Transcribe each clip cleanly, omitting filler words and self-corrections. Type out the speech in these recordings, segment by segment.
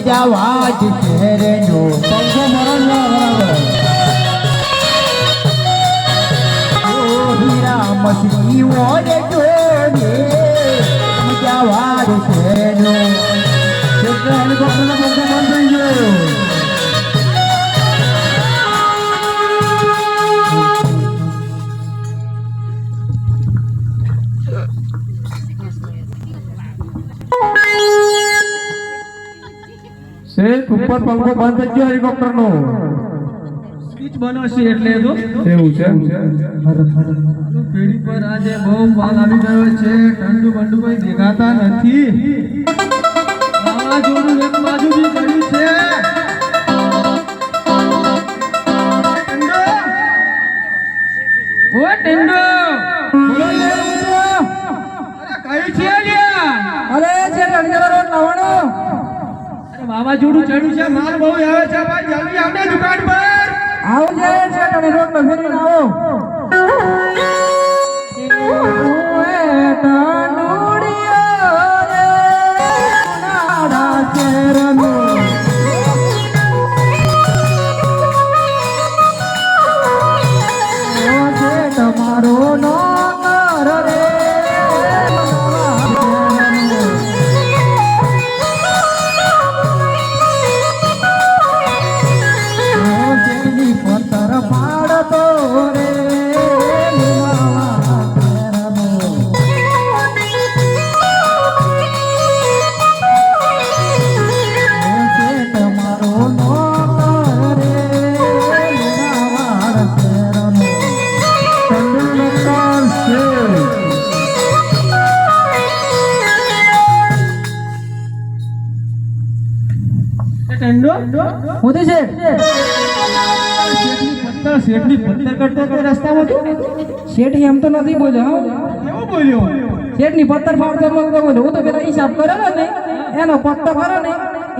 અમદાવાદ શહેરનો હીરા મછલી ઓરે જોડે અમદાવાદ શહેરનો હેલિકોપ્ટરનો બંધ થઈ ગયો. શેઠ ઉપર પંખો બંધ થઈ ગયો હેલિકોપ્ટર નો સ્વિચ બનશે એટલે તો એવું છે. પેઢી પર આજે બહુ માલ આવી ગયો છે. ઠંડુ બંડુ કોઈ દેખાતા નથી. વાવાઝોડું એક બાજુ બી ગયું છે. ઓ ટેંડો અરે કઈ છે લ્યા? અરે છે રણગેલા રોડ લાવવાનો. વાવાઝોડું ચડ્યું છે. માલ બહુ આવે છે ભાઈ. જલ્દી આવને દુકાન પર. આવો છે રણગેલા રોડ લખેરીને આવો. મોદી શેઠની પત્તર કરતો રસ્તામાં શેઠ એમ તો નથી બોલ્યો. કેવું બોલ્યો? શેઠની પત્તર ફાડતો નતો બોલ્યો. હું તો પેલા હિસાબ કરેલો ને એનો પત્તો કરે ને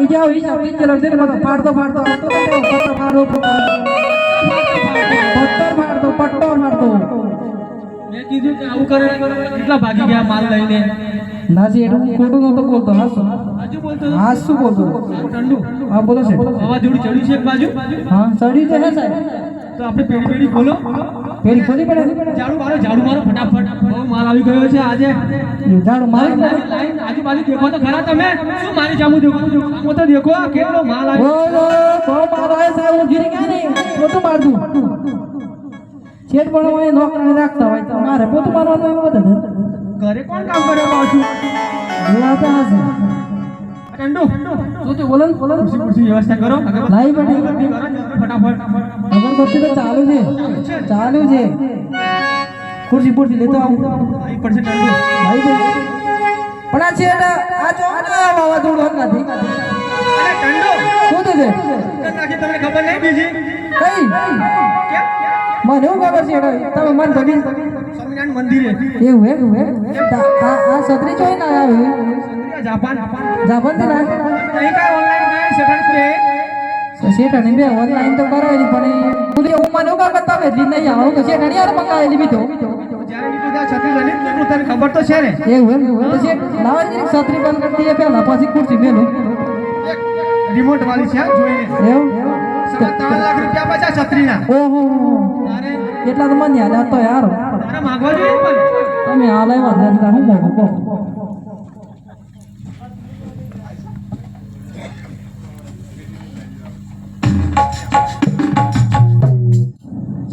એ જાવ હિસાબ ટીચર છે ને બધો ફાડતો આવતો પત્તો ફાડો પત્તર ફાડતો પટ્ટો ફાડતો. મેં કીધું કે આવું કરે કેટલા ભાગી ગયા માલ લઈને. ના શેઠ હું ખોટું નતો બોલતો. હજુ બોલતો હા શું બોલતો? ઠંડુ હા બોલો છે. વાવાઝોડું ચડ્યું છે એક બાજુ. હા ચડ્યું છે ને સાહેબ. તો આપણે પેઢી ખોલો. પેલી ખોલી પડે. ઝાડુ મારો ફટાફટ. બહુ માલ આવી ગયો છે આજે. ઝાડુ મારી લાઈન આજુબાજુ દેખો તો ખરા તમે. શું મારી જામું દેખો તો દેખો કેટલો માલ આવ્યો. બોલો બહુ માલ આવે સાહેબ. હું ગીરી ગયા નહીં પોતું મારતું. શેઠ પણ હોય નોકરાને રાખતા હોય તો મારે પોતું મારવાનું એમ બધા ઘરે કોણ કામ કરે પાછું? ઠંડુ શું બોલો ને બોલો. ખુરશી વ્યવસ્થા કરો. લાઈ પડી ફટાફટ. અગરબત્તી તો ચાલુ છે. ખુરશી લેતો આવું. આવી પડશે ઠંડુ. લાઈ પડી પણ આ છે આ ચોના વાવાઝોડું નથી. અરે ઠંડુ શું થશે? નાખી તમને ખબર નહીં બીજી કઈ કેમ? મને એવું ખબર છે તમે મન ધડી સ્વામિનારાયણ મંદિરે એવું આ છત્રી જોઈ ના આવી જાપાન જાપાન થી ના અહીં કાંઈ ઓનલાઈન કાંઈ સેકન્ડ પે શેઠાણી બે ઓનલાઈન તો કરાવેલી પણ હું મને એવું કામ તમે એટલી નહીં આવું તો શેઠાણી યાર મંગાવેલી બીજો જ્યારે નીકળું ત્યાં છત્રી લઈને નીકળું તને ખબર તો છે ને. એવું તો શેઠ લાવા જ છત્રી બંધ કરી દઈએ પહેલા પછી ખુરશી મેલું રિમોટ વાળી છે જોઈને. એવું 3 લાખ રૂપિયા પાછા છત્રીના. ઓહો તારે એટલા તો મને યાદ હતો યાર. તારે માંગવા જોઈએ પણ તમે હાલ આવ્યા હું મોગું કહો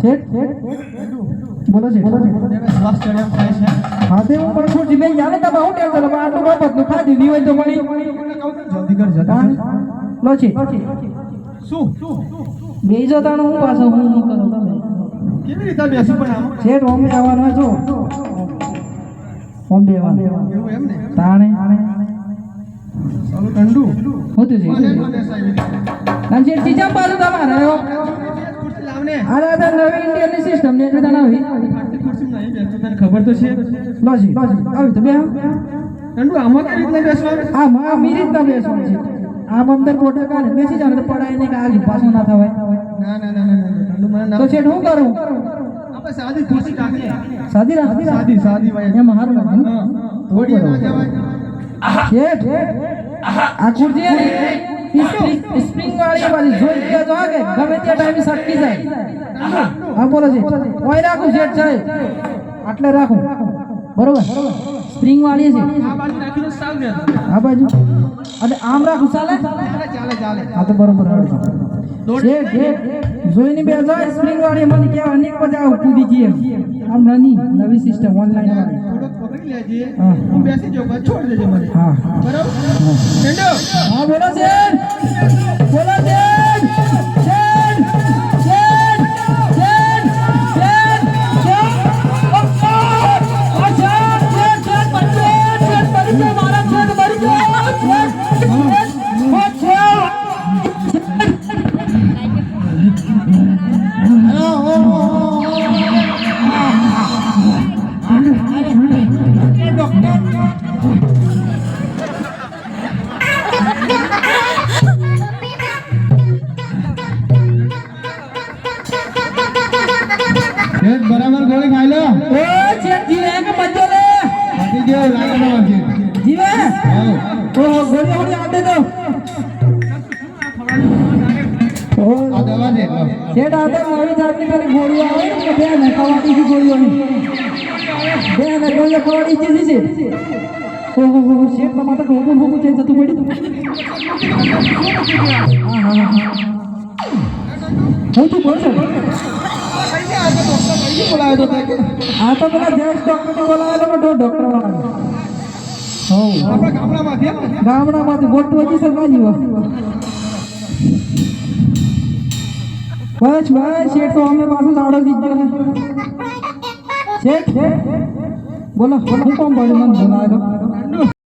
શેઠ બોલો છે. શ્વાસ ચડ્યા થાય છે. હા તે હું પણ ખુરશી મેં યાદ હતા હું ટેન્શન આટલું બાબતનું ખાધી નહીં હોય તો મળી જલ્દી કર જતા. લો છે શું બેજો તાણું હું પાછો હું કરો તમે કેવી રીતે બેસું પણ આમ શેઠ ઓમ આવવાનો છો ઓમ બેવાનું એવું એમ ને. તાણે ચાલો ઠંડુ હોતું છે ના શેઠ ચીજા પાછું તમારે ખુરશી લાવને. અરે આ નવી ઇન્ડિયન સિસ્ટમ ને એટલે નવી ખુરશી નહીં બેસતું તને ખબર તો છે. લોજી આવી તો બે ઠંડુ આમાં કઈ રીતના બેસવાનું? આ માં મી રીતના બેસવાનું છે. આમ અંદર ફોટો કાઢે બેસી જાવ તો પડાય ને કે આગળ પાછું ના થવાય. ના ઠંડુ મને ના. તો શેઠ હું કરું? આપણે સાદી ખુરશી રાખીએ. સાદી રાખી સાદી ભાઈ એમ હારું લાગે ને? થોડી ના જવાય. શેઠ આ ખુરશી એ સ્પ્રિંગ વાળી બાજુ જોઈ ગયા જો કે ગમે તે ટાઈમે સટકી જાય હા બોલો છે ઓય રાખું શેઠ સાહેબ આટલે રાખું બરોબર સ્પ્રિંગ વાળી છે આ બાજુ નાખીને સાવ ને આ બાજુ અને આમ રાખું ચાલે ચાલે હા તો બરોબર શેઠ જોઈને બે જાય સ્પ્રિંગ વાળી મને કેવા અનેક બધા કૂદી જઈએ આમ નાની નવી સિસ્ટમ ઓનલાઈન વાળી થોડો પકડી લેજે હા. હું બેસી જાઉં બસ છોડ દેજે મને હા બરાબર ટેન્ડો હા બોલો શેઠ બોલો શેઠ શેઠ શેઠ શેઠ શેઠ શેઠ ઓ શેઠ શેઠ શેઠ મરી ગયો મારા શેઠ મરી ગયો શેઠ ઓ શેઠ શેઠ બરાબર ગોળી ખાઈ લો ઓ શેઠ જીવે કે મજો લે બાકી જો લાગે ના વાંચે જીવે આવો ઓ ગોળી ગોળી આદે તો આ દવા દે લો શેઠ આદે નવી જાતની પેલી ગોળીઓ આવે ને કે બે ને ખવાતી છે ગોળીઓની બે ને ગોળીઓ ખવાતી છે ઓહો શેઠ તમારે તો ઢોકું છે જતું પડી હા હું તું બોલ છે બોલાયો તો તે આ તો પેલા જેક્સ ડોક્ટરને બોલાવેલો કે ડોક્ટર વાળા હો આપણા ગામડામાંથી ગામડામાંથી ગોટું હજી સરકા જીવો બસ શેઠ તો અમે પાછું સાડો દીધો શેઠ બોલો હું કોમ પડ્યું મને બોલાવેલો